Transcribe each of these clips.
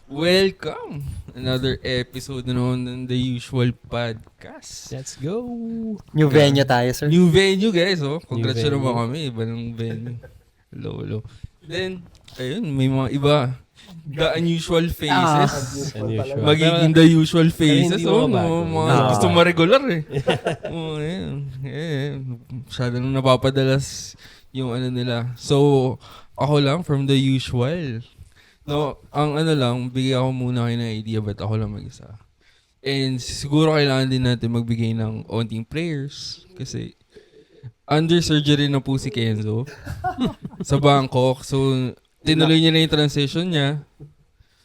Welcome! Another episode na naman ng The Usual Podcast. Let's go! New venue tayo, sir. New venue, guys. Oh. Congrats New naman venue. kami. Iba ng venue. Hello. Then, ayun, may mga iba. The unusual faces. Unusual. Magiging the usual faces. hindi Oh, mo bago. mga gusto mo regular eh. Oh, ayun. Masyado nang napapadalas yung ano nila. So, ako lang from the usual. No, ang ano lang, bigay ako muna kayo ng idea ba't ako lang mag-isa. And siguro kailangan din natin magbigay ng onting prayers kasi under surgery na po si Kenzo sa Bangkok. So, tinuloy niya na yung transition niya.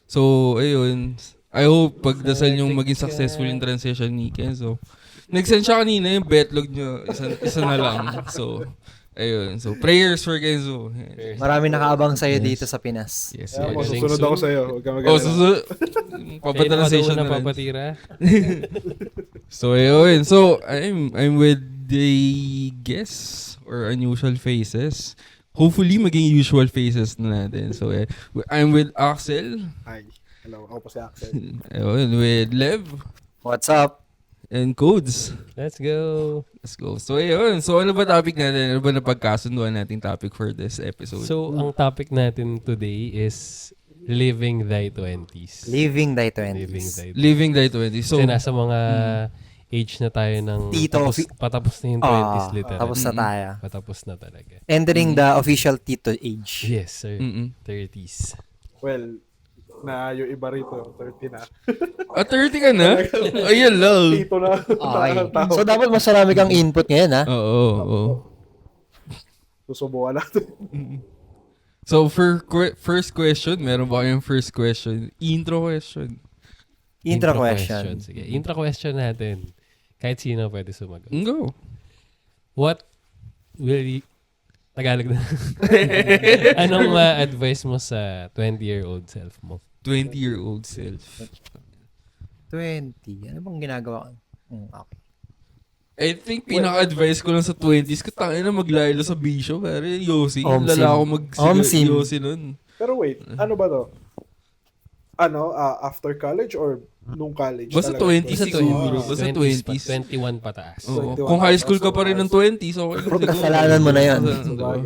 So, ayun. I hope pagdasal niyong maging successful yung transition ni Kenzo. Nag-send siya kanina yung betlog niya. Isa na lang. So, ayun. So, prayers for Kenzo. Marami nakaabang sa'yo dito sa Pinas. Yes, Kaya mo, yes. Galing, susunod so- ako sa'yo. Huwag ka Oh, magaling. susunod. Papatransition na na rin. papatira. So, ayun. So, I'm with the guests or unusual faces. Hopefully, maging usual faces na natin. So, I'm with Axel. Hi. Hello, ako po si Axel. Ayun, with Lev. What's up? And Codes. Let's go! Let's go. So, ayun. So, ano ba topic natin? Ano ba napagkasunduan nating topic for this episode? So, ang topic natin today is living thy 20s. Living thy Living 20s. thy 20s. Living Thy 20. So, Kasi nasa mga age na tayo ng Tito. patapos na yung 20s literal. Tapos na tayo. Patapos na talaga. Entering the official Tito age. Yes, sir. mm 30s. Well, na yung iba rito, 30 na. 30 ka na? Ayun lang. Dito na. Okay. So, dapat mas marami kang input ngayon, ha? Oo. Susubukan natin. So, for first question, meron ba kayong first question? Intro question. Intro question. Sige, intro question natin. Kahit sino pwede sumagot. Go. What will you... Tagalog na. Anong ma-advise mo sa 20-year-old self mo? 20-year-old self. 20. Ano bang ginagawa ko? Okay. I think pinaka-advice ko lang sa 20s ko, tangin na maglaylo sa bisyo. Pero Yossi, Omsim. lala ako Omsim. Yossi nun. Pero wait, ano ba to? Ano, after college or nung college? Basta talaga? 20 siguro. Basta 20s. 21 pataas. Oo. 21. Kung high school ka pa rin ng 20s, okay lang siguro. Kasalanan mo na yan. Sabagay.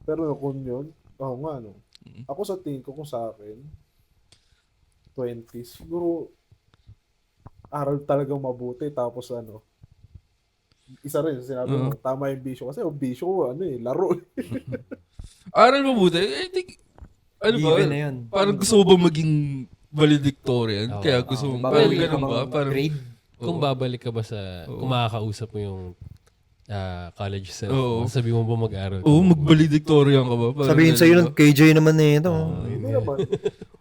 Pero kung yun, nga no. Ako sa tingin ko kung sa akin, 20s, siguro aral talagang mabuti tapos ano, isa rin sinabi mo, tama yung bisyo kasi yung bisyo laro. Aral mabuti. I think, ano ba? Given na yun. Parang gusto mo ba maging valedictorian? Oo. Kaya gusto mo, parang Babalik ganun ka ba? bang Parang, grade? Kung babalik ka ba sa... Oo. Kung makakausap mo yung college self Oo. mo, sabi mo ba mag-aral ka? oo, mag-valedictorian ka ba? Parang Sabihin ganun sa'yo ba? ng KJ naman na ito. Hindi naman.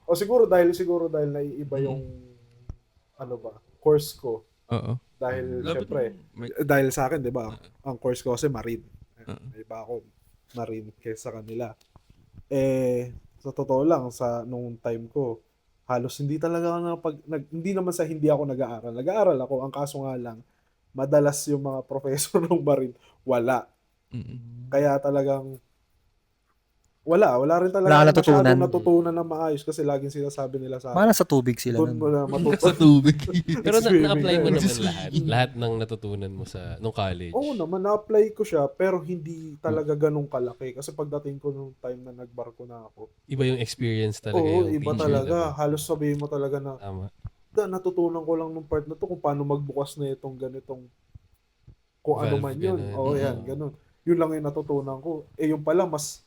O siguro dahil naiiba yung ano ba, course ko. Oo. Dahil Dapat syempre, may- dahil sa akin, 'di ba? Ang course ko kasi marine. Iba ako marine kaysa kanila. Sa totoo lang nung time ko, halos hindi talaga hindi naman sa hindi ako nag-aaral. Nag-aaral ako, ang kaso nga lang madalas yung mga professor ng marine wala. Mm-mm. Kaya talagang wala rin talaga Wala ka masyadong natutunan. natutunan na maayos kasi laging sinasabi nila sa Mana sa tubig sila doon mo nun. na Sa matutunan. tubig. Pero Swimming. na-apply mo naman Swimming. lahat. Lahat ng natutunan mo sa nung college. Oo naman, na-apply ko siya pero hindi talaga ganun kalaki kasi pagdating ko nung time na nagbarko na ako. Iba yung experience talaga. Oo, yung iba teacher, talaga. diba? Halos sabihin mo talaga na Tama. natutunan ko lang nung part na to kung paano magbukas na itong ganitong kung ano Valve, man yun. ganun. Oo, yan, ganun. Yun lang yung natutunan ko. Yung pala, mas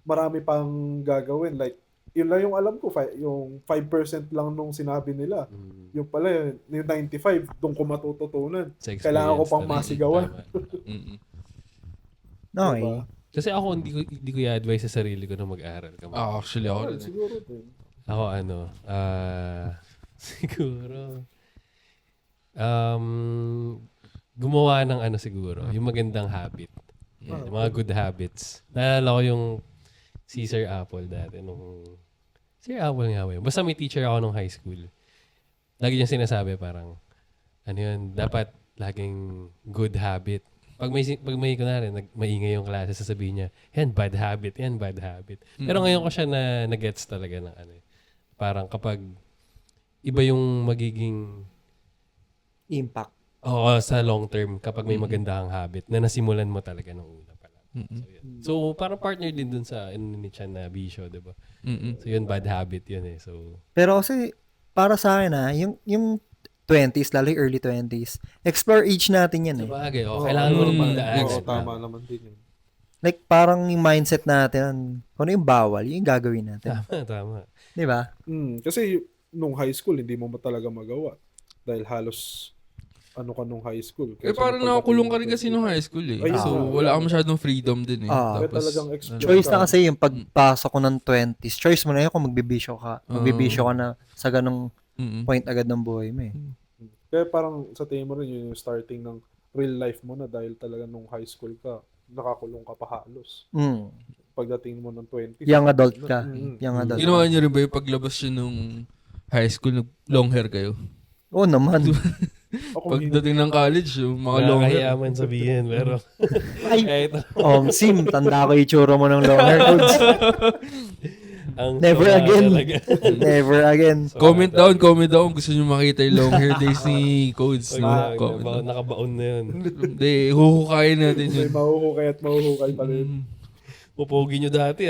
marami pang gagawin. Like, yun lang yung alam ko, yung 5% lang nung sinabi nila. Yung pala, yung 95, doon ko matututunan. Sa Kailangan ko experience pang talaga. masigawan. Tama. Mm-mm. Okay. Diba? Kasi ako, hindi ko i-advise sa sarili ko na mag-aral ka. Actually, ako Oo, rin. siguro din. Ako siguro, gumawa ng siguro, yung magandang habit. Yan, yung mga good habits. Naalala ko yung si Sir Apple dati nung... Sir Apple nga ba yun? Basta may teacher ako nung high school. Lagi niya sinasabi parang, dapat laging good habit. pag may kunwari, maingay yung klase, sasabihin niya, yan, bad habit. Pero ngayon ko siya na-gets talaga ng ano. Parang kapag iba yung magiging Impact. sa long term kapag may maganda kang habit na nasimulan mo talaga nung una pa lang. So, yun. So, parang partner din dun sa ni Chan na bisyo, diba? So, yun, bad habit yun eh. So, Pero kasi, para sa akin yung 20s, lalo yung early 20s, explore age natin yan eh. sabagay, kailangan mo rin pagdaan. Oo, tama naman din yun. Like, parang yung mindset natin, kung ano yung bawal, yun yung gagawin natin. Tama. Di ba? Kasi nung high school, hindi mo talaga magawa. Dahil halos nung high school. Parang nakakulong ka rin kasi nung high school eh. Ayun So, nga. wala ka masyadong freedom din eh. Ah. Kaya talagang explore Choice ka. na kasi yung pagpasok ko ng 20s. Choice mo na yun kung magbibisyo ka. Magbibisyo ka na sa ganong point agad ng buhay mo eh. Kaya parang sa tingin mo rin yun yung starting ng real life mo na dahil talaga nung high school ka, nakakulong ka pa halos. Pagdating mo ng 20s. Young adult ka. Young adult. Ginawa niyo rin ba yung paglabas yun nung high school, long hair kayo? Oo naman. Ako, Pagdating ng college, yung mga long hair. Nakakayaman sabihin, pero Ay, ito, Sim, tanda ko yung itsura mo ng long hair codes. ang Never sama again. talaga. Never again. Comment down kung gusto nyo makita yung long hair days ni Codes. No? Comment down. Nakabaon na yun. Hindi, huhukayin natin yun. may mahuhukay at mahuhukay pa rin. Pupogi nyo dati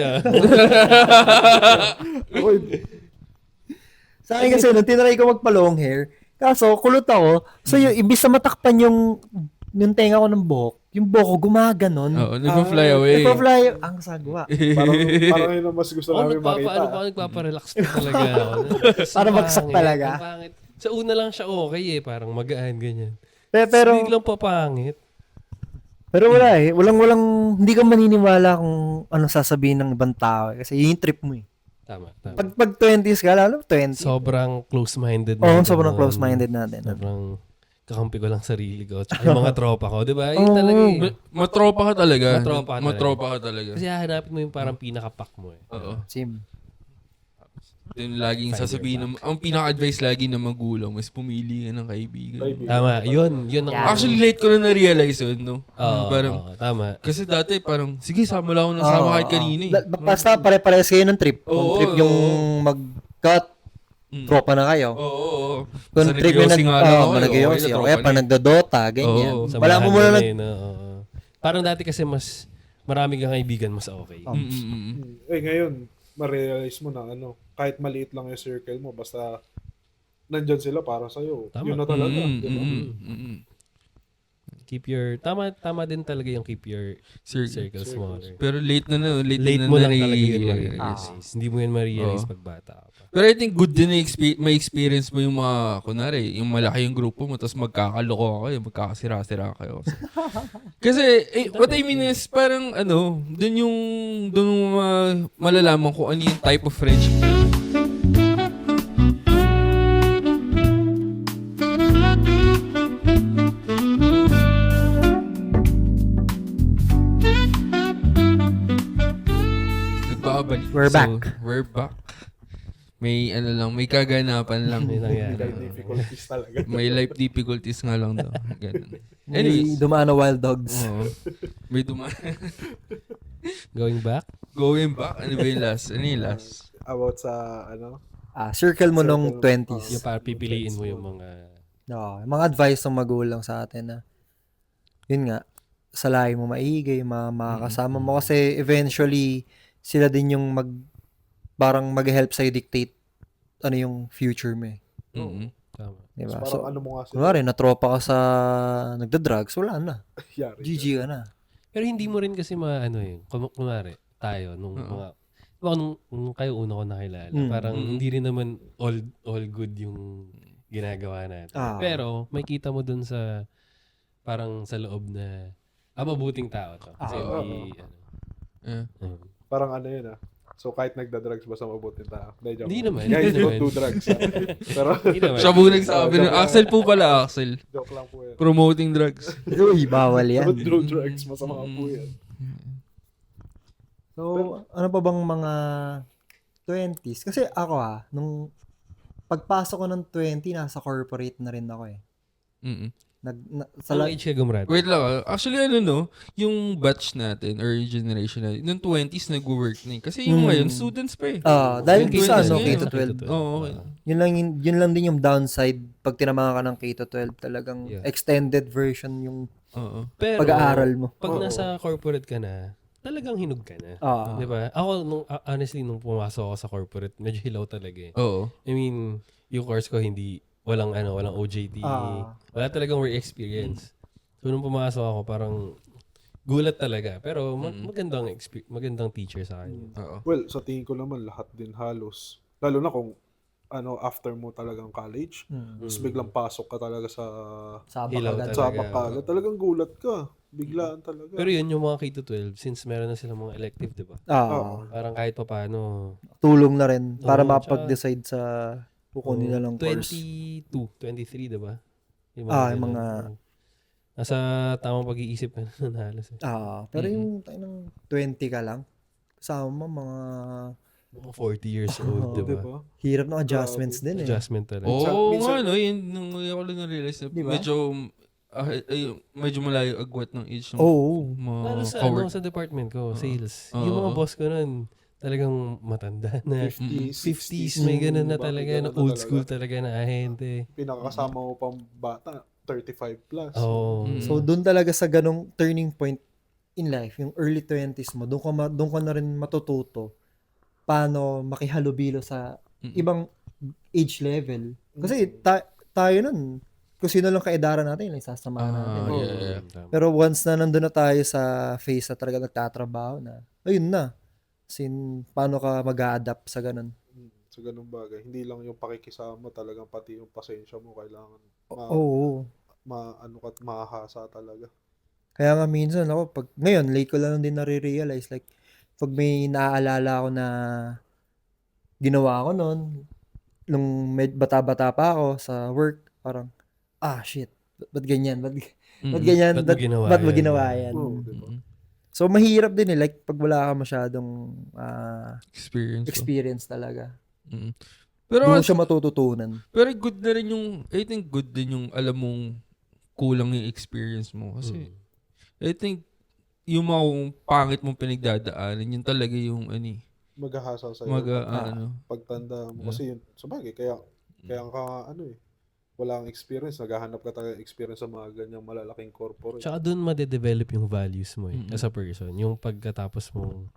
Ako, Sa akin kasi, nung tinry ko magpa-long hair, kaso kulot ako, so yung ibis na matakpan yung tenga ko ng buhok, yung buhok ko gumaganon. Oo, nag-fly away. Nagpa-fly, ang sagwa. parang yun ang mas gusto namin makita. Nagpaparelax pa talaga ako. Para bagsak talaga. Ang pangit. Sa una lang siya okay eh, parang magaan, ganyan. Pero, Biglang papangit. pero wala eh. Hindi ka maniniwala kung ano sasabihin ng ibang tao. Kasi yun yung trip mo eh. Tama. Pag 20s ka, lalo 20. Sobrang close-minded Oo, sobrang close-minded natin. Sobrang kakampi ko lang sarili ko. Tsaka yung mga tropa ko, di ba? Yun talaga eh. Matropa ka talaga. Matropa ka talaga. ka talaga. Kasi hahanapin mo yung parang pinaka-pack mo eh. Oo. Sim. Yung laging sasabihin, ang pinaka-advice lagi ng magulang is pumili ka ng kaibigan. Tama, yun ang... Actually, late ko na na-realize yun, no? Oo, Parang, tama. kasi dati parang, sige, sama lang ako ng sama kahit kanina eh. Basta pare-pares kayo ng trip. Kung Oo, trip yung mag-cut, tropa na kayo. Oo. Kung Sa trip yung nag-yossi nga lang ako, nag-yossi. okay na O kaya tropa pa na eh. nagdodota, ganyan. Oo. Wala mo muna Samahan mo na oo. Parang dati kasi mas marami kang kaibigan, mas okay. Ngayon, ma-realize mo na kahit maliit lang yung circle mo, basta nandyan sila para sa'yo. Tama. Yun na talaga. di ba? Keep your... Tama din talaga yung keep your circle smaller. Pero late Late na mo lang talaga na-realize. yun ma-realize. Hindi mo yun ma-realize pag bata ka pa. Pero I think good din na may experience mo yung mga, kunwari, yung malaki yung grupo mo, tapos magkakaloko kayo, magkakasira-sira kayo. Kasi, what I mean is, parang, dun mo malalaman kung ano yung type of friendship. Nagbabalik. We're back. We're back. May may kaganapan lang. May nangyari. May difficulties talaga. May life difficulties nga lang daw. Ganun. May Anyways. dumaan na wild dogs. Oo. May Going back? Going back? Ano ba yung last? About sa, Circle mo nung Circle. 20s. Yung para pipiliin mo yung mga... No, yung mga advice ng magulang sa atin na yun nga, salahin mo maigi, makakasama mo kasi eventually sila din yung parang mag-help sa'yo dictate ano yung future mo eh. Tama. Diba? parang So, ano mo nga sila. kunwari, natropa ka sa nagda-drugs, wala na. Yari. GG ka na. Pero hindi mo rin kasi yun. Kunwari, tayo, nung mga... Diba, nung kayo una ko nakilala, parang hindi rin naman all good yung ginagawa natin. Pero, may kita mo dun sa parang sa loob na mabuting tao to. Kasi Parang yun So kahit nagda-drugs basta mabuting tao. Hindi naman. Guys, Hindi don't naman. do drugs. Pero Hindi naman. Siya po nagsabi na, Axel po pala, Axel. joke lang po yan. Promoting drugs. Uy, bawal yan. Don't do drugs. Masama po yan. So, ano pa bang mga 20s? Kasi ako nung pagpasok ko ng 20, nasa corporate na rin ako eh. Sa Anong age ka gumraduate? Wait lang. Actually, yung batch natin or generation natin, nung 20s nag-work na eh. Kasi yung ngayon, students pa eh. dahil Yung sa 20s K ngayon. to 12. Oo, okay. Yun lang din yung downside pag tinamahan ka ng K to 12, talagang Yeah. extended version yung Oo. Pero, pag-aaral mo. pag nasa corporate ka na, talagang hinog ka na. Ah. Di ba? Ako, honestly, nung pumasok ako sa corporate, medyo hilaw talaga eh. Oo. I mean, yung course ko walang OJT. Wala talagang work experience. So, nung pumasok ako, parang gulat talaga. Pero magandang teacher sa akin. Oo. Well, sa tingin ko naman, lahat din halos. Lalo na kung after mo talagang college, tapos biglang pasok ka talaga sa Hilaw agad. talaga. sabak ka agad. Talagang gulat ka. Biglaan talaga. Pero yun, yung mga K-12, since meron na silang mga elective, di ba? Parang kahit pa paano, Tulong na rin para Oo, mapag-decide sa kukunin nila ng course. 22, 23, di ba? Yung ganun. mga- Nasa tamang pag-iisip ka na halos. pero yung ng 20 ka lang, kasama mo mga Mga 40 years old, di Di ba? ba? hirap ng adjustments din eh. Adjustment talaga. Oo Minsan- nga, no? Yun, nung ako lang na-realize na Diba? medyo malayo agwat ng age ng Oo. mga Lalo sa, cowork. sa department ko, sales. Oo. Yung mga boss ko nun, talagang matanda na. 50s, 50s, may ganun na diba? talaga, May na ganun na old talaga. school talaga na ahente. Pinakakasama mo pang bata, 35 plus. Oo. So doon talaga sa ganong turning point in life, yung early 20s mo, doon ka na rin matututo paano makihalubilo sa ibang age level. Kasi tayo nun, kung sino lang kaedaran natin, yung sasamahan natin. Yeah. Tama. Pero once na nandun na tayo sa phase na talaga nagtatrabaho na, ayun na. Paano ka mag-a-adapt sa ganun? Sa ganung bagay. Hindi lang yung pakikisama, talagang pati yung pasensya mo kailangan Oo. mahasa talaga. Kaya nga minsan ako, ngayon, late ko lang din nare-realize, like, pag may naaalala ako na ginawa ko noon, nung bata-bata pa ako sa work, parang, shit, ba't ganyan? Ba't ganyan? Ba't mo ginawa yan? Oo, di ba? So, mahirap din eh, like, pag wala ka masyadong Experience. talaga. Mm. Doon mo siya matututunan. Pero good na rin I think good din yung alam mong kulang yung experience mo. Kasi, I think, yung mga pangit mong pinagdadaanan, yun talaga yung, Maghahasa sa'yo. Pagtanda mo. Kasi yun, sabagay, kaya ka, walang experience. Naghahanap ka talaga experience sa mga ganyang malalaking corporate. Tsaka doon madedevelop yung values mo as a person. Yung pagkatapos mo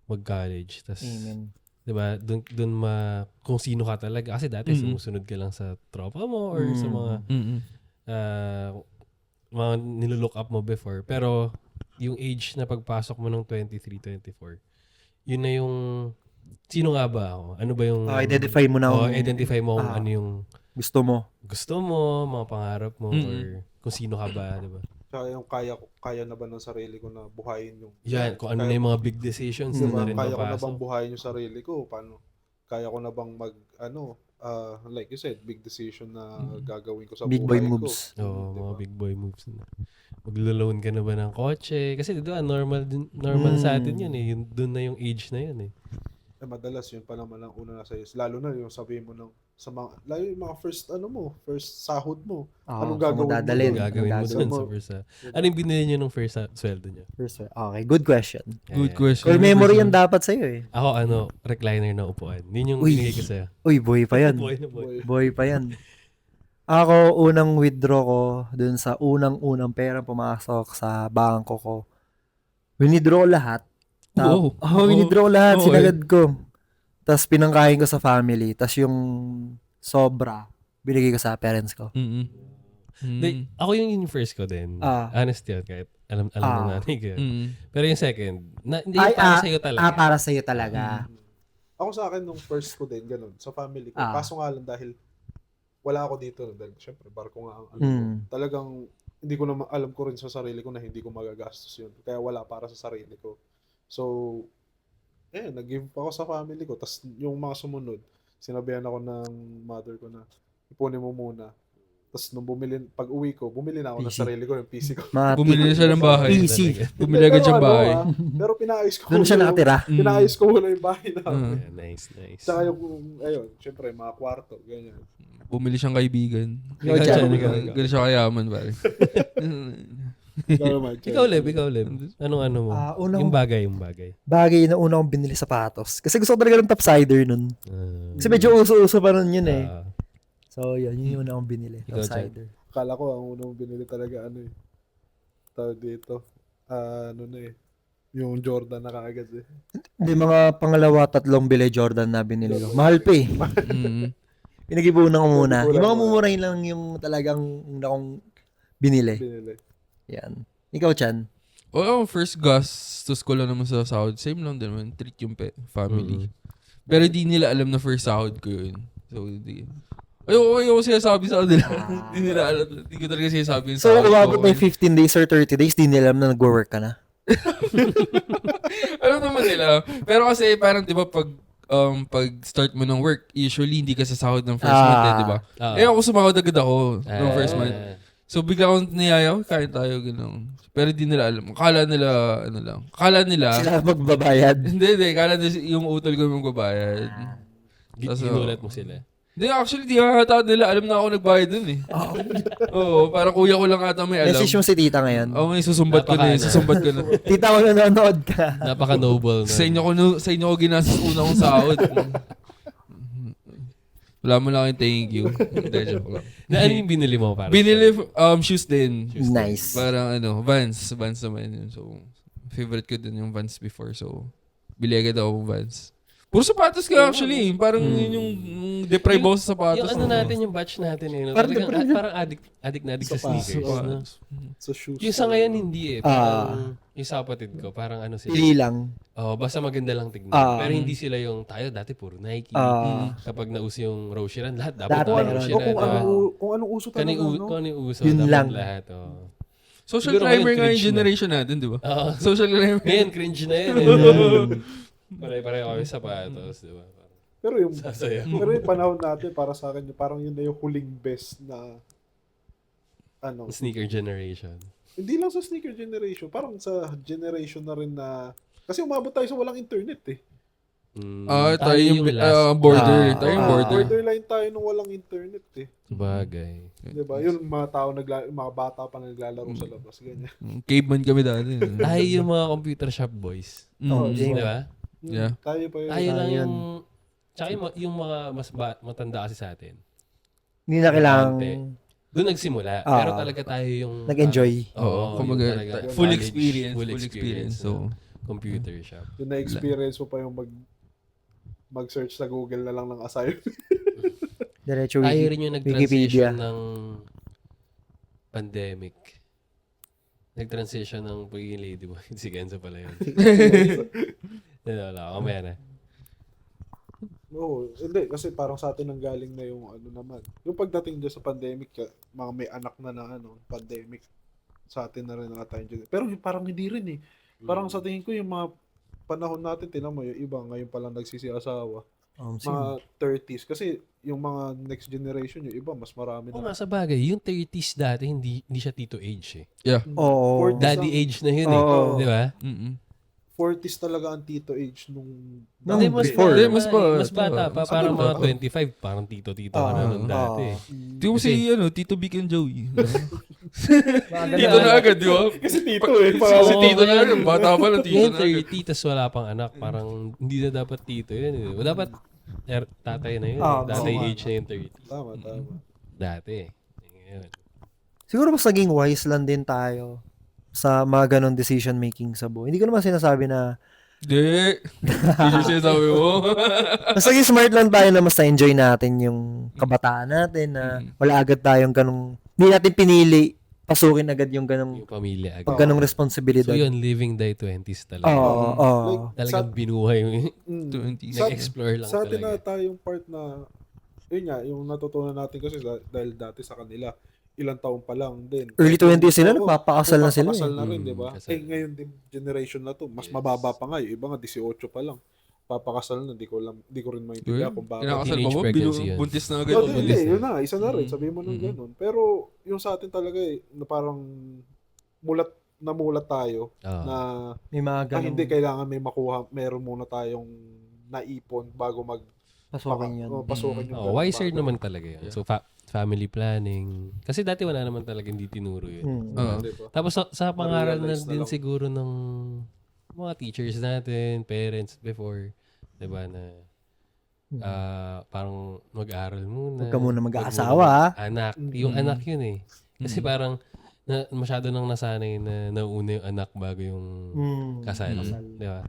mag-college. Tas, Amen. diba, doon kung sino ka talaga. Kasi dati sumusunod ka lang sa tropa mo or sa mga mga nilook up mo before. Pero yung age na pagpasok mo ng 23, 24, yun na yung sino nga ba ako? Ano ba yung Identify mo na identify mo kung ano yung gusto mo. mga pangarap mo or kung sino ka ba, di ba? Tsaka yung kaya na ba ng sarili ko na buhayin yung... Yan, kung ano na yung mga big decisions Diba? na rin Kaya ko na mapasok. bang buhayin yung sarili ko? Paano? Kaya ko na bang like you said, big decision na gagawin ko sa Big boy buhay moves. ko. Oo, mga big boy moves na. Maglo-loan ka na ba ng kotse? Kasi di ba, normal sa atin yun eh. Doon na yung age na yun eh. Madalas yun pa naman ang una na sa'yo. Lalo na yung sabihin mo lalo yung mga first sahod mo. Anong gagawin dadalhin? mo? Gagawin mo Gagawin dun mo. sa first. Ano yung binili nyo nung first sweldo nyo? Okay, good question. Good question. Core memory yan dapat sa'yo eh. Ako, recliner na upuan. Yun yung Uy. binigay ko sa'yo. Uy, boy pa yan. Boy na boy. Boy pa yan. Ako, unang withdraw ko dun sa unang pera pumasok sa bangko ko. Winidraw ko lahat. Winidraw ko lahat. Sinagad ko. Tapos pinangkain ko sa family. Tapos yung sobra, binigay ko sa parents ko. Ako yung first ko din. Honest yun, kahit alam ng nanay ko yun. Pero yung second, hindi yung para sa'yo talaga. Para sa'yo talaga. Ako sa akin, nung first ko din, ganun, sa family ko. Kaso nga lang dahil wala ako dito. Dahil syempre, barko nga ang alam ko. Talagang, hindi ko na alam ko rin sa sarili ko na hindi ko magagastos yun. Kaya wala para sa sarili ko. So, nag-give ako sa family ko. Tapos yung mga sumunod, sinabihan ako ng mother ko na ipunin mo muna. Tapos nung pag uwi ko, bumili na ako ng PC. sarili ko, yung PC ko. Bumili na siya ng bahay. PC. Bumili agad siyang Pero bahay. pero pinayos ko Doon siya muna nakatira. Pinayos ko muna yung bahay namin. Yeah, nice. Tsaka yung, ayun, syempre, mga kwarto, ganyan. Bumili siyang kaibigan. Ikaw, Chan. Ganun siya kayaman, pare. Ikaw naman, Chan. Ikaw, Leb. Anong mo? Yung bagay. Bagay na una kong binili sapatos. Kasi gusto ko talaga ng topsider nun. Kasi medyo uso-uso pa nun yun eh. So, yun yung una kong binili. Ikaw, Topsider. Akala ko, ang unang binili talaga, tawag dito, yung Jordan na kaagad eh. Hindi, mga pangalawa, tatlong bili Jordan na binili ko. Mahal pa eh. Pinag-ipunan ko muna. Yung mga mumurahin lang yung talagang una kong binili. Yan. Ikaw, Chan. First gastos ko lang naman sa sahod. Same lang din naman. Treat yung family. Pero di nila alam na first sahod ko yun. So, hindi. Ayoko sinasabi sa kanila. Hindi nila alam. Hindi ko talaga sinasabi yung So, sahod umabot ko. na yung 15 days or 30 days, di nila alam na nag-work ka na. Alam naman nila. Pero kasi parang, di ba, pag start mo ng work, usually hindi ka sasahod ng first month, di ba? Ako sumahod agad ako ng first month. So, bigla akong niyayaw, kain tayo, gano'n. Pero di nila alam. Akala nila, Sila magbabayad. hindi, akala nila yung utol ko yung magbabayad. Ginulat mo sila. Hindi, actually, di ata nila. Alam na ako nagbayad dun eh. Oo, parang kuya ko lang ata may alam. Message mo si tita ngayon. Oo, ngayon susumbat ko na eh. Susumbat ko na. Tita ko nanonood ka. Napaka-noble na. Sa inyo ko ginastos una kong sahod. Wala mo lang yung thank you. Hindi, joke lang. Ano yung binili mo para? Binili shoes din. Nice. Parang Vans. Vans naman yun. So, favorite ko din yung Vans before. So, bili agad ako ng Vans. Puro sapatos ka actually. Parang yun yung deprive ako sa sapatos. Yung natin, yung batch natin eh. No? Parang addict na addict sa sneakers. No? Sa shoes. Yung sa ngayon hindi eh. Parang yung sa kapatid ko, parang sila. Pili lang. Basta maganda lang tignan. Pero hindi sila yung tayo dati puro Nike. Kapag nauso yung Roshiran, lahat dapat Lahat na meron. Roshiran. Kung anong uso talaga, Kung ano yung uso, Yun dapat lang. lahat. Social Siguro climber ngayon, nga yung cringe na. generation natin, di ba? Oo. Social climber. Ngayon, cringe na yun. Pare-pareho kami sapatos, di ba? Pero yung Sasaya. pero yung panahon natin para sa akin, parang yun na yung huling best na Sneaker generation. hindi lang sa sneaker generation, parang sa generation na rin na kasi umabot tayo sa walang internet eh. Tayo yung last. border. Tayo yung border. Borderline tayo nung walang internet eh. Sabagay. 'Di ba? Yung mga tao mga bata pa naglalaro sa labas ganyan. Caveman kami dati. Tayo yung mga computer shop boys. Di ba? Yeah. Tayo pa yun. Tayo lang Ayun. yung... Tsaka yung mga mas matanda kasi sa atin. Hindi na kailangang Doon nagsimula. Ah. Pero talaga tayo yung... nag-enjoy. Oo, kumbaga, full experience. Full experience. So, computer shop. Yung na-experience mo pa yung mag-search sa Google na lang ng assignment. Diretso Tayo rin yung Wikipedia. nag-transition ng pandemic. Nag-transition ng pagiging ladyboy. Si Kenzo pala yun. Wala, kamaya na. Oo, hindi. Kasi parang sa atin ang galing na yung naman. Yung pagdating dyan sa pandemic, mga may anak na pandemic, sa atin na rin ang atayang dyan. Pero parang hindi rin eh. Parang sa tingin ko yung mga panahon natin, tinan mo, yung iba ngayon palang nagsisiasawa. Mga 30s. Kasi yung mga next generation, yung iba, mas marami Oo na. nga, sa bagay. Yung 30s dati, hindi siya tito age eh. yeah. Oo. 40s Daddy ang- age na yun eh. Oo. Di ba? 40s talaga ang tito age nung No, Hindi, mas before. Hindi, mas bata pa. Parang mga 25. Parang tito-tito ka na nung dati. Di mo si, Tito Vic and Joey. Maganda. Tito na agad, di ba? Kasi tito eh. Si Tito na agad. Bata pa lang, Tito Ngayon, na agad. 30, tas wala pang anak. Parang hindi na dapat tito yun. Eh. Dapat tatay na yun. Tatay tama. age na yung 30. Tama. Dati. Ngayon. Siguro mas naging wise lang din tayo sa mga ganong decision making sa buhay. Hindi ko naman sinasabi na Hindi. Hindi siya sabi mo. mas naging smart lang tayo na mas na-enjoy natin yung kabataan natin na wala agad tayong ganong hindi natin pinili pasukin agad yung ganong Yung pamilya agad. pag ganong responsibilidad. So yun, living thy 20s talaga. Oo. Talagang binuhay mo. 20s. Nag-explore lang Sa atin na talaga. tayong part na, yun nga, yung natutunan natin kasi dahil dati sa kanila, ilang taon pa lang din. Early 20s sila, Oo, nagpapakasal na sila. nagpapakasal Eh. na rin, di ba? Kasal. Ngayon din, generation na to, mas mababa pa nga. Yung iba nga, 18 pa lang. papakasal na, di ko rin maintindihan kung bakit. Kinakasal Teenage pa mo, pregnancy yan. buntis na agad. Oh, o hindi, buntis na. yun na, isa na rin, sabihin mo ng ganun. Pero yung sa atin talaga na parang namulat tayo na May mga ganun. hindi kailangan may makuha, meron muna tayong naipon bago Pasukin yun. pasukin yung wiser bagay. naman talaga yun. So, family planning. Kasi dati wala naman talaga hindi tinuro yun. Diba? Tapos sa pangaral na Ma-realize na din lang. siguro ng mga teachers natin, parents before, 'di ba na parang mag-aral muna. Huwag ka muna Huwag mag-aasawa, muna anak. Yung anak yun eh. Kasi parang masyado nang nasanay na nauna yung anak bago yung kasal. Di ba?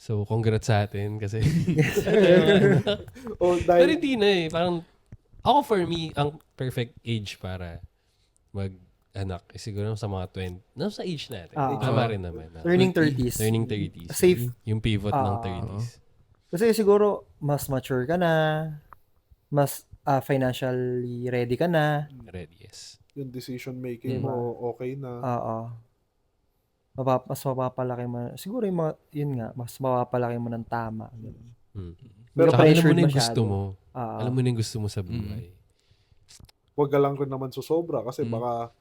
So, congrats sa atin kasi Oh, pero dahil hindi na eh. Parang ako for me, ang perfect age para mag-anak is siguro sa mga 20. Sa age natin. Tama rin naman. Turning 30s. Turning 30s. Safe. Yung pivot ng 30s. Kasi siguro, mas mature ka na, mas financially ready ka na. Ready, yes. yung decision making mo okay na. Oo. Mas mapapalaki mo. Siguro yung mga, yun nga, mas mapapalaki mo ng tama. Pero alam mo pressured na yung masyado. gusto mo. Alam mo na yung gusto mo sa buhay. Huwag ka lang rin naman susobra kasi baka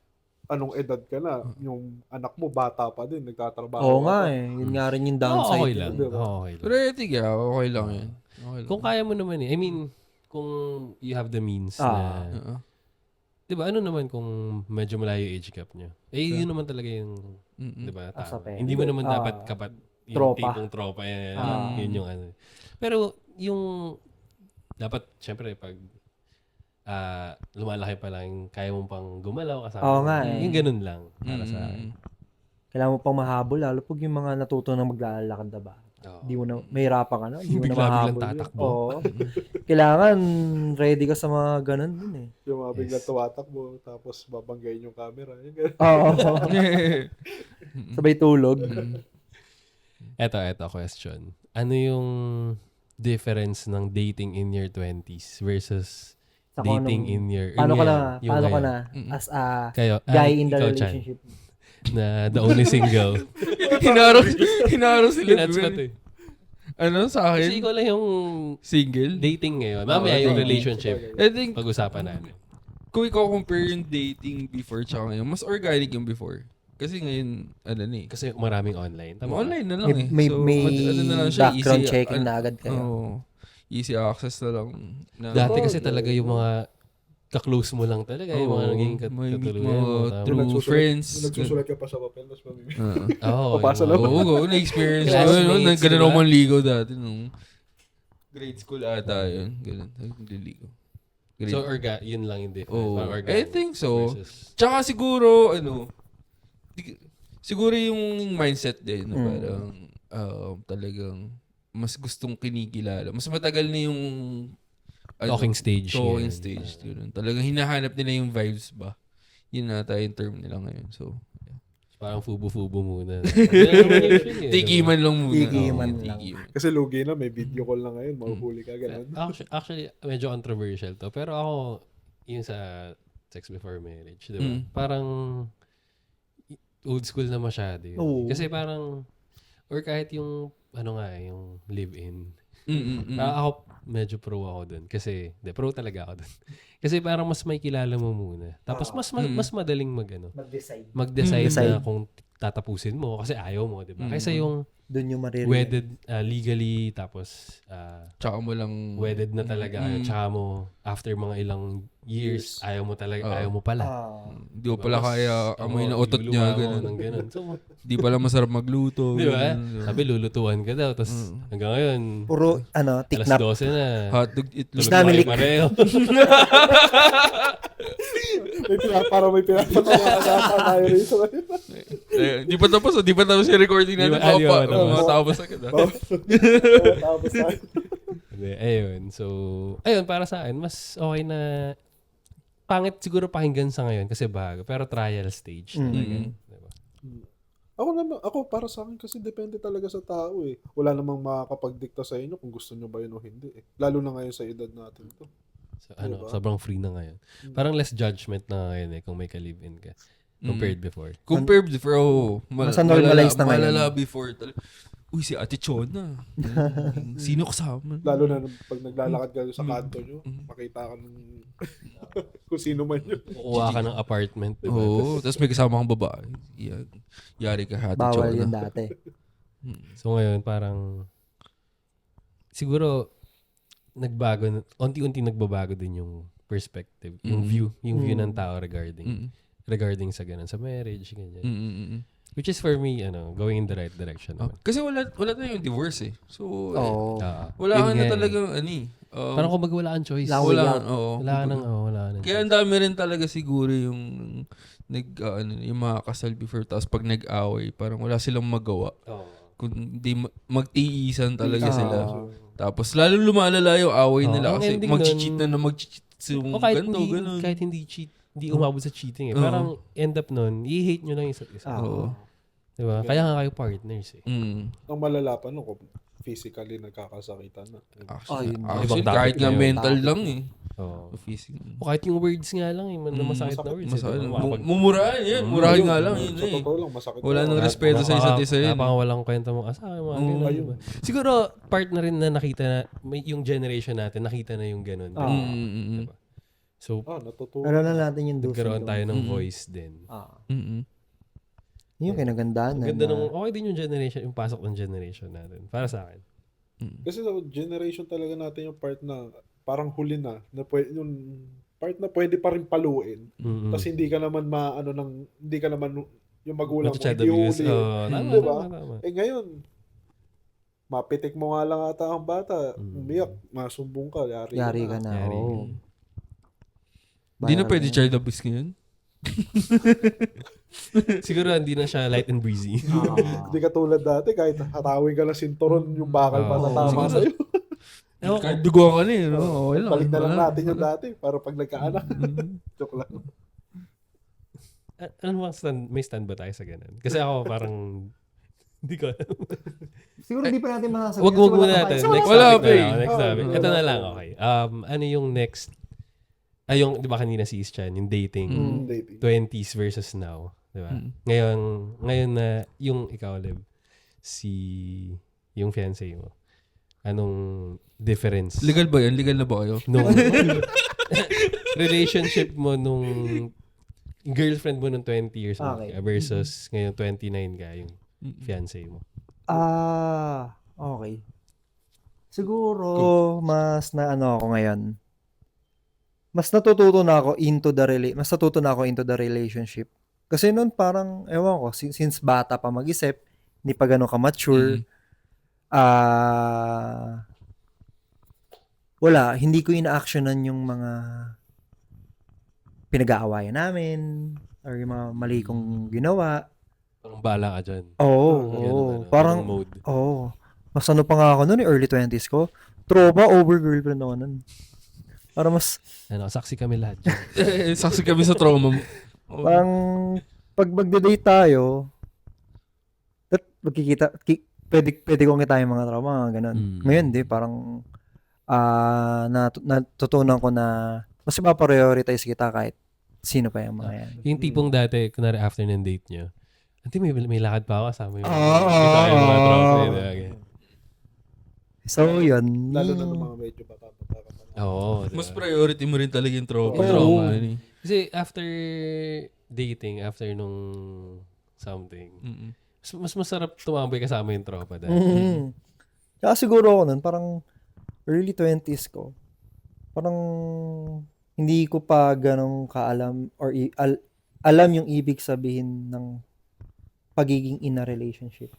anong edad ka na, yung anak mo bata pa din, nagtatrabaho. Oo ka nga pa. Yun nga rin yung downside. Okay lang. Diba? Okay lang. Pero I think, okay lang yan. Okay lang. Kung kaya mo naman eh. I mean, kung you have the means na... Di ba, ano naman kung medyo malayo yung age gap nyo? Yun naman talaga yung... Di ba? Hindi mo naman dapat yung tropa. tipong tropa. Yun yung ano. Pero yung... Dapat, syempre, pag lumalaki pa lang, kaya mo pang gumalaw kasama. Oo nga eh. Yung ganun lang para sa akin. Kailangan mo pang mahabol, lalo pag yung mga natuto na maglalakad na ba. Di mo na, mahirapan ka na. Di mo na Bigla-biglang mahabol. tatakbo. Oo. Kailangan ready ka sa mga ganun din eh. Yung mga biglang tumatakbo, tapos babanggayin yung camera. Yung ganun. Oo. Sabay tulog. Eto, question. Ano yung difference ng dating in your 20s versus Sa dating kung in your... Paano ka na, yung paano ka ngayon? na as a Kayo, guy in the ikaw, Chan, relationship? na the only single. Hinaro sila. Pinats ko to eh. Ano sa Kasi akin? ikaw lang yung Single? dating ngayon. Mamaya yung dating. relationship. I think, Pag-usapan natin. kung ikaw compare yung dating before tsaka ngayon, mas organic yung before. Kasi ngayon, ano na eh. Kasi maraming online. Tama ba? Online na lang eh. May ano na lang siya, background easy, checking na agad kayo. Easy access na lang. Dati kasi talaga yung mga ka-close mo lang talaga. Yung mga naging may meet katuluyan mo mo. Tama. through friends. Nagsusulat ka pa sa papel, tapos mamimili. Oo. Papasa lang. Oo, na-experience ko. Classmates, Ganun diba? ako manligaw dati nung grade school ata yun. Ganun, nagliligaw. So, yun lang yung difference. Oh, Parang I think so. versus- Tsaka siguro, siguro yung mindset din, no, parang talagang mas gustong kinikilala. Mas matagal na yung Talking stage. Talking yan. stage. Ganun. Talagang hinahanap nila yung vibes ba. Yun nata yung term nila ngayon. So, Parang fubo-fubo muna. tikiman lang muna. Tikiman Oo, lang. tikiman. Kasi lugi na, may video call na ngayon, mahuhuli ka, ganun. Actually, medyo controversial to. Pero ako, yun sa sex before marriage, di ba? Parang old school na masyado yun. Oo. Kasi parang, or kahit yung, yung live-in. Mm. Ako, medyo pro ako dun. Kasi, pro talaga ako dun. Kasi parang mas may kilala mo muna. Tapos mas madaling mag-decide na kung tatapusin mo kasi ayaw mo, di ba? Kaysa yung Doon yung maririnig. wedded legally, tapos Tsaka mo lang... wedded na talaga kayo, tsaka mo after mga ilang years, ayaw mo talaga, ayaw mo pala. Di ko pala kaya amoy na utot niya. Ganun. Ganun. So, Di pala masarap magluto. di ba? ganun. Sabi, lulutuan ka daw. Tapos hanggang ngayon, Puro, alas tiknap. 12 na. Hotdog, itlog. Gusto namin Tulog pareho. Parang may pinapatawa ka tayo rito. Di pa tapos yung recording natin. Di ba, Matapos agad. Tapos tayo. Hindi, ayun. So, ayun, para sa akin, mas okay na pangit siguro pakinggan sa ngayon kasi bago. Pero trial stage talaga. Diba? Ako para sa akin kasi depende talaga sa tao eh. Wala namang makakapagdikta sa inyo kung gusto nyo ba yun o hindi eh. Lalo na ngayon sa edad natin to. So, Diba? sobrang free na ngayon. Parang less judgment na ngayon kung may ka-live-in ka compared before. Compared before, Mas normalized na ngayon. Malala before. uy, si Ate Chona. Sino kasama? Lalo na pag naglalakad ka sa kanto nyo, makita ka ng kung sino man yun. Kukuha ka ng apartment, diba? Oo, tapos may kasama kang babae. Yan. Yari ka, Ate Bawal Chona. yun dati. So ngayon, parang, siguro, unti-unti nagbabago din yung perspective, yung view ng tao regarding sa ganun, sa marriage, ganyan. Which is for me, going in the right direction. Oh, kasi wala na yung divorce eh. So, Oo. wala Yun ka na nga eh. talagang Parang kung wala kang choice. Wala. wala, out. oo. Wala nang Kaya ang dami rin talaga siguro yung yung mga kasal before tapos pag nag-away, parang wala silang magawa. Kundi magtiisan talaga sila. Tapos lalo lumalala yung away nila ang kasi ending mag-cheat nun- na mag-cheat O kahit ganito, ganun. kahit hindi cheat, hindi umabot sa cheating eh. Parang end up nun, i-hate nyo lang isa't isa. Oo. Diba? Kaya nga kayo partners eh. Ang malala pa no, kung physically nagkakasakitan na. Actually, yun. actually, Ibang topic kahit nga na yun. mental lang eh. Oo. Physical. O kahit yung words nga lang eh, na masakit na words. Masakit. Eh. Mumurahin yan. Murahin nga lang. Yun Sa eh. totoo lang, masakit. Wala nang respeto sa isa't isa yun. Napakawalang kwenta mong asawa. Mga ganun, ayun. diba? Siguro, part na rin na nakita na, yung generation natin, nakita na yung ganun. Diba? So, natutuwa. Alam na natin yung nagkaroon tayo ng voice din. Yung kinagandaan. Ganda nung, okay din yung generation, yung pasok ng generation natin. Para sa akin. Kasi sa generation talaga natin yung part na parang huli na yung part na pwede pa rin paluin. Tapos hindi ka naman hindi ka naman yung magulang mo, hindi huli. Diba? Tama. Ngayon, mapitik mo nga lang ata ang bata, umiyak, masumbong ka, Yari ka na. Yari. Oo. Hindi na pwede child abuse ngayon. Siguro hindi na siya light and breezy. Hindi ka tulad dati, kahit hatawin ka na sinturon, yung bakal pa tatama sa'yo. Kahit dugo ka na eh. No? Okay lang. Balik na lang natin yung dati, para pag nagkaanak. Joke lang. Ano bang may stand ba tayo sa ganun? Kasi ako parang, hindi ko alam. Siguro hindi pa natin masasabi. Wag muna natin. Next Wala topic pa na eh. lang. Next topic. Ito na lang, okay. Ano yung next, yung, di ba kanina si Ischan, yung dating, Dating. 20s versus now. Di ba? Ngayon na, yung ikaw, Lev, yung fiancé mo, anong difference? Legal ba yan? Legal na ba kayo? Nung relationship mo nung girlfriend mo nung 20 years old Okay. ka versus ngayon 29 ka, yung fiancé mo. Okay. Siguro, mas na ako ngayon. Mas natututo na ako into the relationship. Kasi noon parang, ewan ko, since bata pa mag-isip, hindi pa gano'n ka-mature, wala, hindi ko ina-actionan yung mga pinag-aawayan namin, or yung mga mali kong ginawa. Parang bala ka dyan. Oo, parang, ganung mode. mas ano pa nga ako noon, early 20s ko, tropa over girlfriend ako noon. Para mas, Saksi kami lahat dyan. Saksi kami sa trauma mo. parang, pag magde-date tayo, magkikita, pwede kong kita yung mga trauma, ganun. Ngayon, di, parang, natutunan ko na, mas ipaprioritize kita kahit sino pa yung mga yan. Yung tipong dati, kunwari after ng date nyo, may lakad pa ako kasama yung mga tropa. So, yun. Lalo na ng mga medyo bata-bata ka pa. Oo. Diba? Mas priority mo rin talaga yung tropa. Oo. Trauma yun eh. Kasi after dating, after nung something, mas masarap tumambay kasama yung tropa dahil. Kaya siguro ako nun, parang early 20s ko, parang hindi ko pa ganong kaalam or alam yung ibig sabihin ng pagiging in a relationship.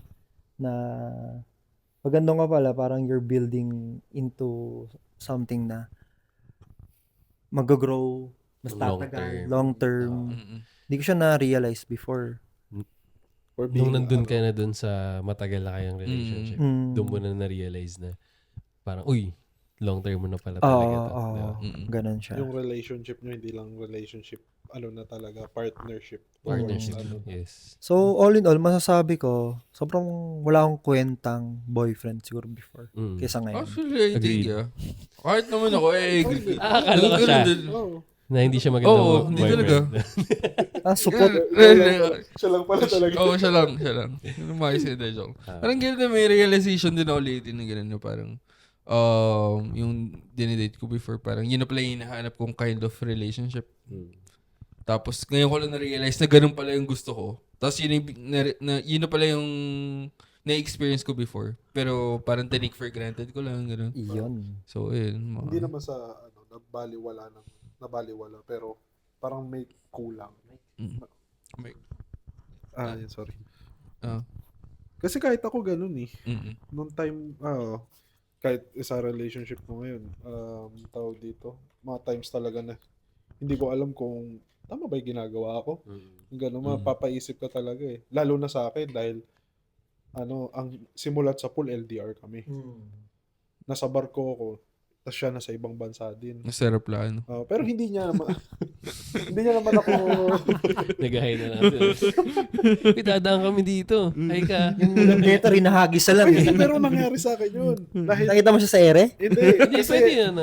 Na maganda nga pala, parang you're building into something na mag-grow, mas tatagal, long term. Hindi ko siya na-realize before. Nung nandun ka na dun sa matagal na kayang relationship, doon mo na na-realize na parang, uy, long term mo na pala talaga to. Diba? Ganun siya. Yung relationship nyo, hindi lang relationship, na talaga, partnership. Partnership. Ano. Yes. So, all in all, masasabi ko, sobrang wala akong kwentang boyfriend siguro before. Kaysa ngayon. Actually, I think, Agreed. Kahit naman ako, agree. Akala ko siya Oh. na hindi siya magandang Oo, hindi boyfriend. talaga. Support. Siya lang pala talaga. Oo, siya lang. Lumayos yun, joke. Parang gano'n na may realization din ako lately na gano'n na parang yung dinidate ko before, parang yun na pala yung hinahanap kong kind of relationship. Tapos ngayon ko lang na-realize na ganun pala yung gusto ko. Tapos yun na pala yung na-experience ko before. Pero parang take for granted ko lang, gano'n. Iyon. So, yun. Hindi naman sa nabaliwala, pero parang may kulang. May- Sorry. Ah. Kasi kahit ako ganun eh. Mm-mm. Noong time, kahit sa relationship ko ngayon, tawag dito, mga times talaga na hindi ko alam kung tama ba yung ginagawa ko. Ganun, mapapaisip ka talaga eh. Lalo na sa akin dahil ang simulat sa pool, LDR kami. Nasa barko ako, tapos siya nasa ibang bansa din. Nasa aeroplano. Pero hindi niya naman ako Nag-hi na natin. Dadaan kami dito. Hi ka. Yung dito rin nahagis sa lang. pero nangyari sa akin yun. Dahil, Nakita mo siya sa ere? hindi, Hindi, kasi pwede yan.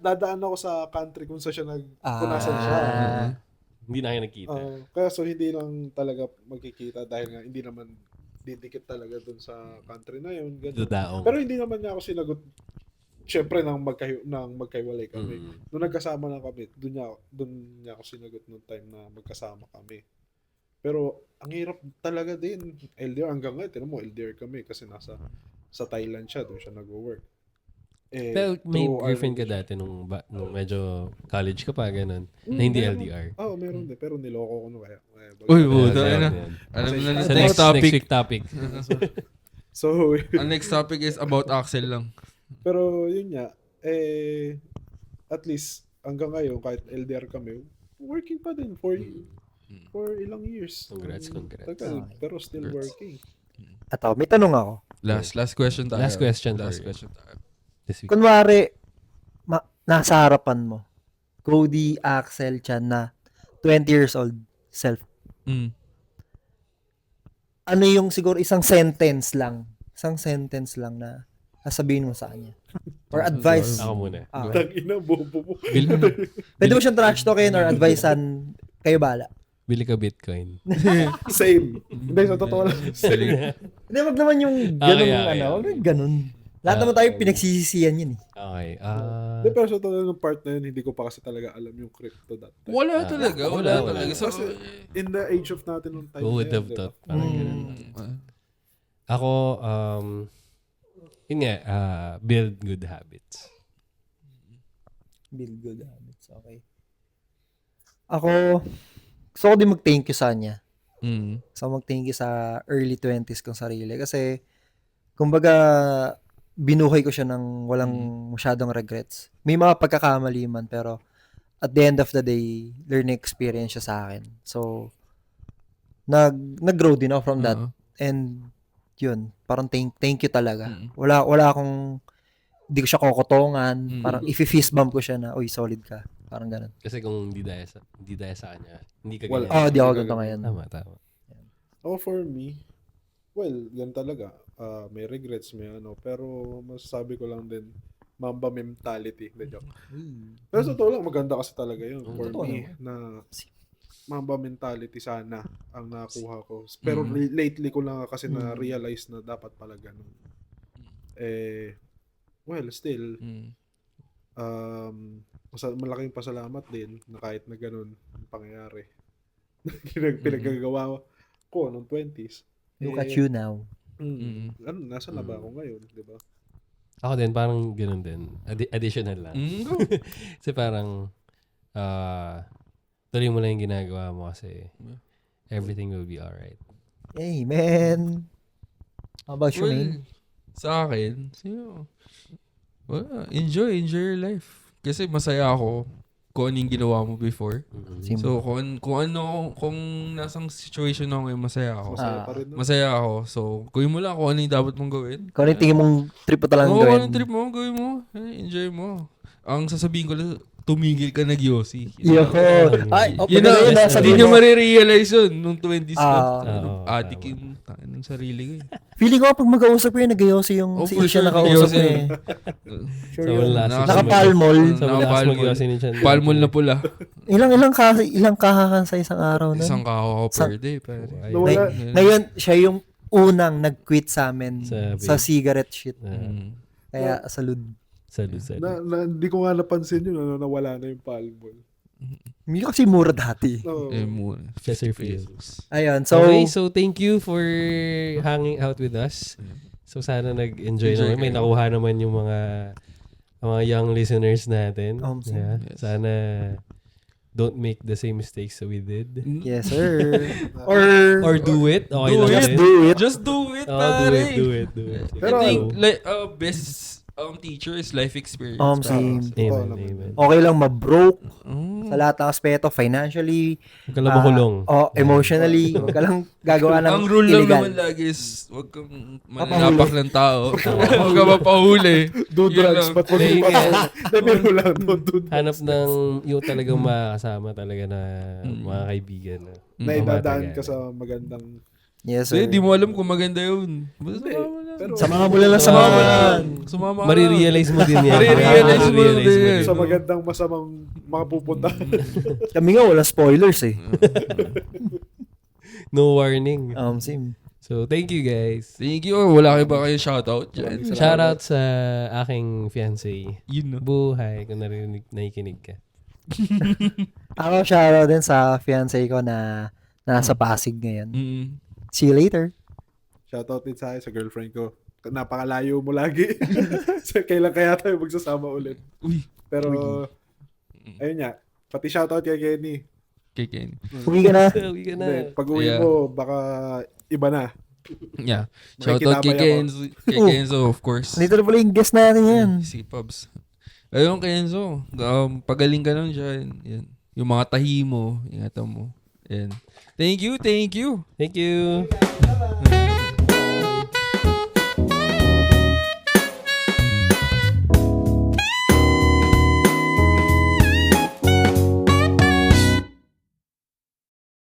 dadaan ako sa country kung saan siya kung nasan siya. Hindi na kayo nagkita. Kaya so hindi lang talaga magkikita dahil nga hindi naman didikit talaga dun sa country na yun. Ganun. Dadaong. Pero hindi naman niya ako sinagot. Siyempre, nang magkahiwalay kami. Nung nagkasama na kami, dun niya ako sinagot nung time na magkasama kami. Pero, ang hirap talaga din. LDR, hanggang ngayon, tinan mo, LDR kami kasi sa Thailand siya, doon siya nag-work. Pero may through our girlfriend ka relationship- dati nung medyo college ka pa, ganun. Na hindi meron. LDR. Meron din. Pero niloko ko no kaya. Uy, Ayan, na. ayan. Alam mo na Sa next next topic. week topic. So, Ang next topic is about Axel lang. pero yun nga, at least, hanggang ngayon, kahit LDR kami, working pa din for ilang years. Congrats. Tagal, pero still Congrats. working. At may tanong ako. Last question tayo. Last question Last for you. question tayo. This week. Kunwari, nasa harapan mo, Cody, Axel, Chan na 20 years old, self. Ano yung siguro isang sentence lang na sasabihin mo sa kanya? Or advice? Ako muna. Tangina, bobo mo. Pwede mo siyang trash talkin or advicean, kayo bala. Bili ka Bitcoin. Same. Hindi, sa totoo lang. Hindi, wag naman yung ganun, Okay. wag yung ganun. Lahat naman tayo pinagsisisihan yun eh. Okay. Hindi, pero sa totoo ng part na yun, hindi ko pa kasi talaga alam yung crypto that time. Wala talaga. So, Kasi in the age of natin nung time Who would na yun, have diba? thought? Parang ganun. Ako, yun nga, build good habits. Build good habits, okay. Ako, gusto ko din mag-thank you sa kanya. So, mag-thank you sa early 20s kong sarili. Kasi, kumbaga, binuhay ko siya ng walang masyadong regrets. May mga pagkakamali man, pero at the end of the day, learning experience siya sa akin. So, nag-grow din ako from that. And, yun, parang thank you talaga. Wala akong, hindi ko siya kokotongan. Parang, if-fist bump ko siya na, uy, solid ka. Parang ganun. Kasi kung hindi dahil sa kanya, hindi ka Wala. ganyan. Di ako ganito ngayon. Tama. For me, well, yan talaga. May regrets, may pero masasabi ko lang din, Mamba mentality. The joke. Pero sa totoo lang, maganda kasi talaga yun. For me, na Mamba mentality sana ang nakuha ko. Pero lately ko lang kasi na-realize na dapat pala ganun. Well, still, malaking pasalamat din na kahit na ganun ang pangyayari. Pinagagawa ko noong 20s. Look at you now. Nasa na ba ako ngayon, di ba? Ako din, parang ganun din. Additional lang. Kasi parang, tuloy mo lang yung ginagawa mo kasi everything will be alright. Amen. How about you, man? Sa akin, enjoy your life. Kasi masaya ako kung ano yung ginawa mo before. So, kung nasang situation ako ngayon, masaya ako. Masaya pa rin. Masaya ako. So, gawin mo lang kung ano yung dapat mong gawin. Kung ano yung tingin mong trip mo talagang Oo, gawin. anong trip mo, gawin mo. Enjoy mo. Ang sasabihin ko lang, tumigil ka nag-yossi. Yun. Ay, Yun na, sabi hindi nyo mo. marirealize yun nung 20s ka. Oo, Adik tama. yung Tayo ng sarili ko eh. Feeling ko pag mag-uusap ko yun, nag-ayose yung Oh, si for Isha sure, nakausap nag-ayose mo yun. eh. Sure Sa yun. wala. Nakapalmol. Sa wala Nakapalmol. mag-iwasin ni Chan. Palmol na pula. Ilang kahakan sa isang araw na. Isang kako per day. Pare. Nawala. Ngayon, siya yung unang nag-quit sa amin Sa sa cigarette shit. Mm. Kaya, salud. Salud. Hindi ko nga napansin yun, nawala na yung palmol. Hindi kasi mura dati. No. Eh, mo. Chester 50 pesos. Ayun, so, Okay, so thank you for hanging out with us. So sana nag-enjoy Enjoy naman. May kayo. nakuha naman yung mga young listeners natin. Yeah. Yes. Sana don't make the same mistakes that we did. yes sir. Or do it. Okay Do lang it. din. Do it. Just do it, Oh, pare. do it. Pero I think ano? like best teacher is life experience. Same. Amen, naman. amen. Okay lang ma-broke Mm. sa lahat ng aspeto, financially, Huwag ka lang makulong. emotionally, huwag ka lang gagawa ng Ang rule lang illegal. naman lagi is huwag kang mananapak ng tao. Huwag ka mapahuli. Do Yun drugs, lang. but wag Hindi mo nga. Pero lang, don't do drugs. Hanap ng yung talagang makakasama talaga na mga kaibigan. Na Mga idadaan matagal. ka sa magandang... Yes sir. Di mo alam kung maganda yun. Basta sumama lang. Pero Samahan mo lang lang Sumama samahan. lang. Sumama ka. Marirealize mo din yan. Marirealize mo din. sa magandang masamang mga pupunta. Kami nga wala spoilers eh. No warning. Same. So, thank you guys. Thank you. Wala kayo ba kayo shoutout dyan? Shoutout sa aking fiancé. Yun no. Buhay, kung nakikinig ka. Ako shoutout din sa fiancé ko na nasa Pasig ngayon. Mm. See you later. Shoutout din sa akin, sa girlfriend ko. Napakalayo mo lagi. So, kailan kaya tayo magsasama ulit? Uy. Pero, ayun nga. Pati shoutout kay Kenny. Kay Ken. Uwi ka na. Uwi ka na. Hindi, pag uwi Yeah. mo, baka iba na. Yeah. Shoutout kay Makikinabay ako. Kenzo. Kay Oh. Kenzo, of course. Dito na pala yung guest natin yan. Si Pubs. Ayun, Kenzo. Pagaling ka lang dyan. Yan. Yung mga tahi mo, ingatan mo. Yan. Thank you. Thank you.